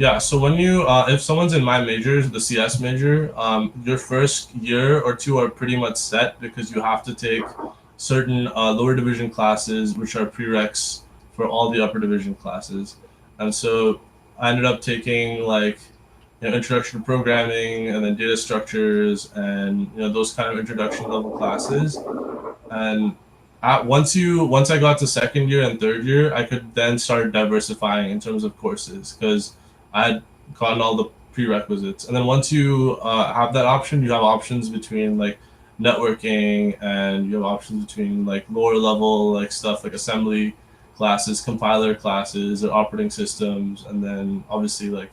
Yeah, so when you, if someone's in my major, the CS major, your first year or two are pretty much set because you have to take certain lower division classes, which are prereqs for all the upper division classes. And so I ended up taking like, introduction to programming and then data structures and, those kind of introduction level classes. And once I got to second year and third year, I could then start diversifying in terms of courses because I had gotten all the prerequisites. And then once you have that option, you have options between like networking, and you have options between like lower level like stuff like assembly classes, compiler classes, or operating systems, and then obviously like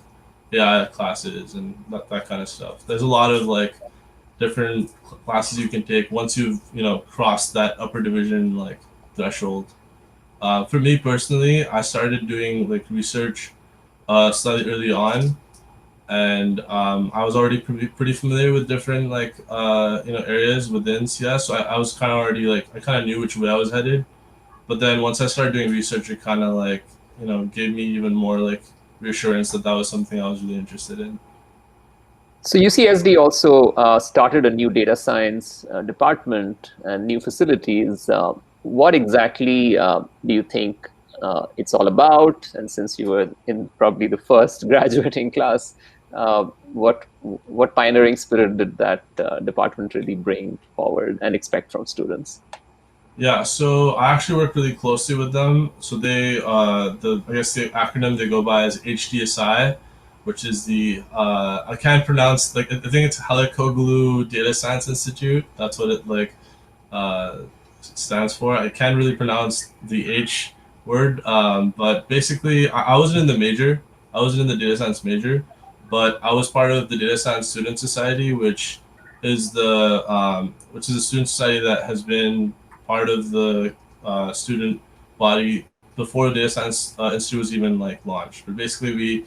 AI classes and that kind of stuff. There's a lot of like different classes you can take once you've crossed that upper division like threshold. For me personally, I started doing like research slightly early on, and I was already pretty familiar with different like areas within CS. So I was kind of already like I kind of knew which way I was headed. But then once I started doing research, it kind of like gave me even more like reassurance that that was something I was really interested in. So UCSD also started a new data science department and new facilities. What exactly do you think it's all about? And since you were in probably the first graduating class, what pioneering spirit did that department really bring forward and expect from students? Yeah, so I actually work really closely with them. So they, I guess the acronym they go by is HDSI, which is the I can't pronounce, like I think it's Helikoglu Data Science Institute. That's what it like uh, stands for. I can't really pronounce the H word, but basically I wasn't in the major. I wasn't in the data science major, but I was part of the Data Science Student Society, which is a student society that has been part of the student body before the Data Science Institute was even like launched. But basically, we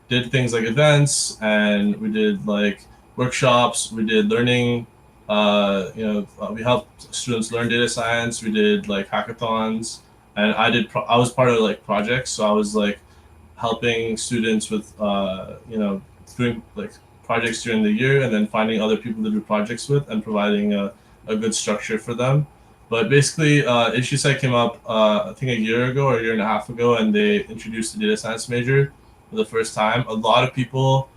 did things like events, and we did like workshops. We did learning. We helped students learn data science. We did like hackathons, and I was part of like projects. So I was like helping students with doing like projects during the year, and then finding other people to do projects with and providing a good structure for them. But basically, HSI came up I think a year ago or a year and a half ago, and they introduced the data science major for the first time. A lot of people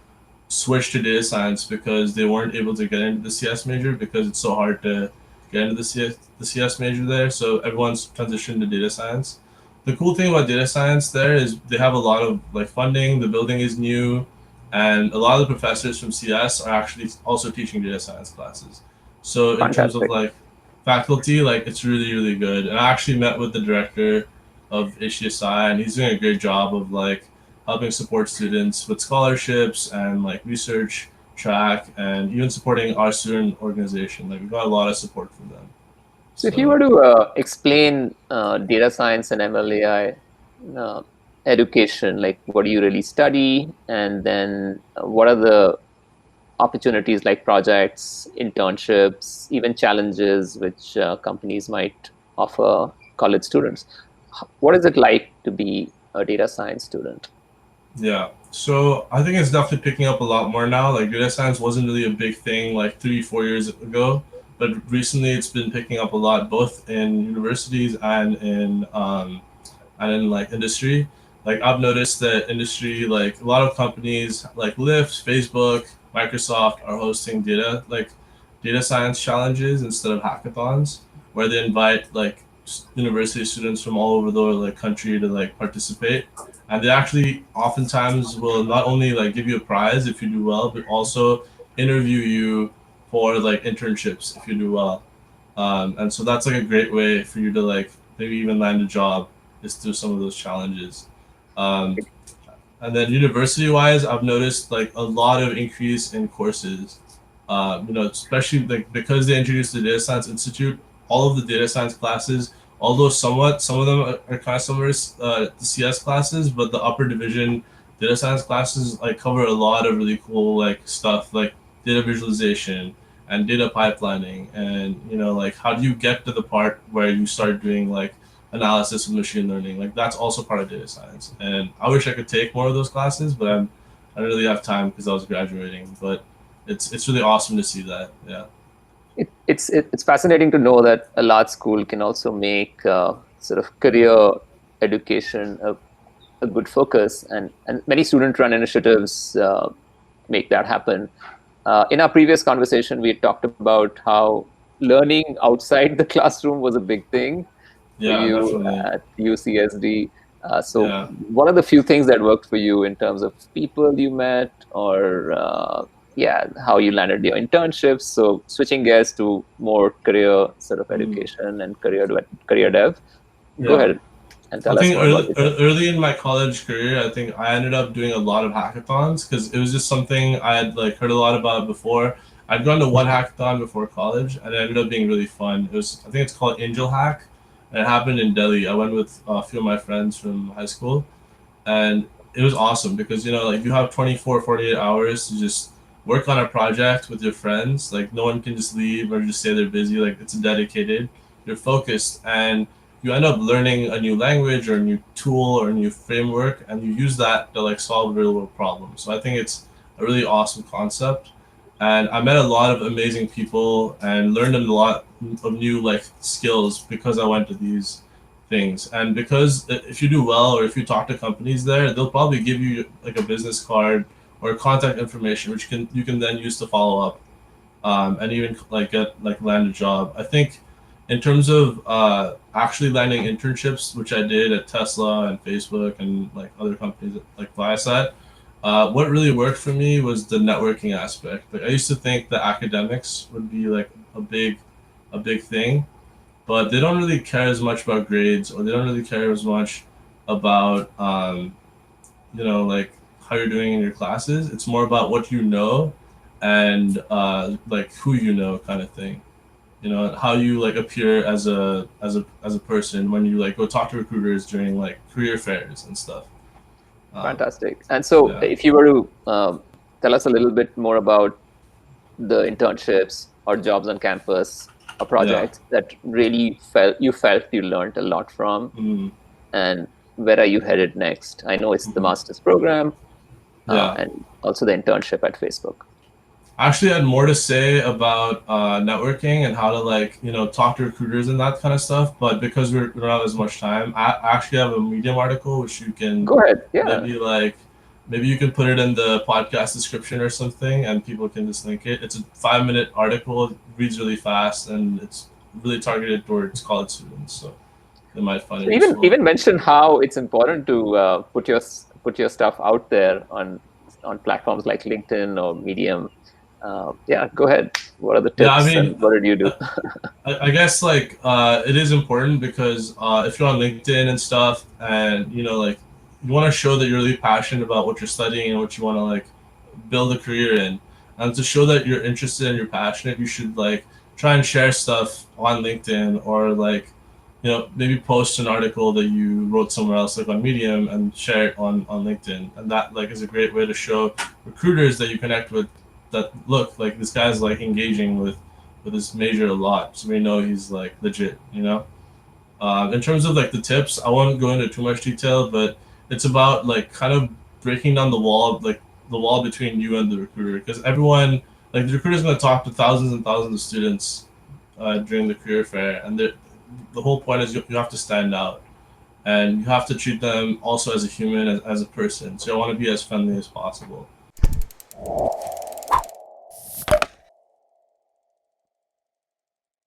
switched to data science because they weren't able to get into the CS major because it's so hard to get into the CS major there. So everyone's transitioned to data science. The cool thing about data science there is they have a lot of like funding. The building is new, and a lot of the professors from CS are actually also teaching data science classes. So in terms of Fantastic. like faculty, like it's really really good. And I actually met with the director of HDSI, and he's doing a great job of like helping support students with scholarships and like research track, and even supporting our student organization. Like we got a lot of support from them. So if you So were to explain data science and MLAI uh, education, like what do you really study, and then what are the opportunities like projects, internships, even challenges which companies might offer college students? What is it like to be a data science student? yeah. So I think it's definitely picking up a lot more now. Like data science wasn't really a big thing like 3, 4 years ago, but recently it's been picking up a lot, both in universities and in like industry. Like I've noticed that industry, like a lot of companies like Lyft, Facebook, Microsoft are hosting data science challenges instead of hackathons, where they invite like university students from all over the like country to like participate. And they actually oftentimes will not only like give you a prize if you do well, but also interview you for like internships if you do well. And so that's like a great way for you to like maybe even land a job, is through some of those challenges. Um, and then university wise, I've noticed like a lot of increase in courses. Especially like because they introduced the Data Science Institute, all of the data science classes, although somewhat some of them are kind of similar to CS classes, but the upper division data science classes like cover a lot of really cool like stuff like data visualization and data pipelining, and like how do you get to the part where you start doing like analysis of machine learning. Like that's also part of data science, and I wish I could take more of those classes, but I didn't really have time because I was graduating, but it's really awesome to see that. Yeah. It's fascinating to know that a large school can also make sort of career education a good focus, and many student-run initiatives make that happen. In our previous conversation, we had talked about how learning outside the classroom was a big thing for Yeah, you definitely. at UCSD. So, Yeah. what are the few things that worked for you in terms of people you met, or yeah, how you landed your internships? So, switching gears to more career sort of Mhm. education and career dev. Go Yeah. ahead and I tell us think more about yourself. early in my college career, I think I ended up doing a lot of hackathons because it was just something I had like heard a lot about before. I'd gone to one hackathon before college, and it ended up being really fun. It was, I think it's called Angel Hack, and it happened in Delhi. I went with a few of my friends from high school, and it was awesome because like you have 24, 48 hours to just work on a project with your friends. Like no one can just leave or just say they're busy. Like it's dedicated, you're focused, and you end up learning a new language or a new tool or a new framework, and you use that to like solve real world problems. So I think it's a really awesome concept, and I met a lot of amazing people and learned a lot of new like skills because I went to these things. And because if you do well or if you talk to companies there, they'll probably give you like a business card or contact information which you can then use to follow up, and even like get like land a job. I think in terms of actually landing internships, which I did at Tesla and Facebook and like other companies like Viasat, what really worked for me was the networking aspect. Like I used to think that academics would be like a big thing, but they don't really care as much about grades, or they don't really care as much about like how you're doing in your classes. It's more about what you know, and like who you know, kind of thing. How you like appear as a person when you like go talk to recruiters during like career fairs and stuff. um, Fantastic. And so, yeah. if you were to tell us a little bit more about the internships or jobs on campus or Yeah. projects that really felt you learned a lot from, mm, and where are you headed next? I know it's the mhm. master's program Yeah. and also the internship at Facebook. Actually, I had more to say about networking and how to like talk to recruiters and that kind of stuff. But because we don't have as much time, I actually have a Medium article which you can Go ahead. Yeah, maybe like maybe you can put it in the podcast description or something, and people can just link it. It's a 5-minute article. It reads really fast, and it's really targeted towards college students, so they might find so it even useful. mention how it's important to put your stuff out there on platforms like LinkedIn or Medium. Yeah, go ahead. What are the Yeah, I tips mean, and what did you do? I guess like it is important because if you're on LinkedIn and stuff, and like you want to show that you're really passionate about what you're studying and what you want to like build a career in, and to show that you're interested and you're passionate, you should like try and share stuff on LinkedIn, or like maybe post an article that you wrote somewhere else like on Medium and share it on LinkedIn, and that like is a great way to show recruiters that you connect with that look like this guy's like engaging with his major a lot, so we know he's like legit. In terms of like the tips, I won't go into too much detail, but it's about like kind of breaking down the wall between you and the recruiter, because everyone, like the recruiter is going to talk to thousands and thousands of students during the career fair, and the whole point is you have to stand out, and you have to treat them also as a human, as a person. So I want to be as friendly as possible.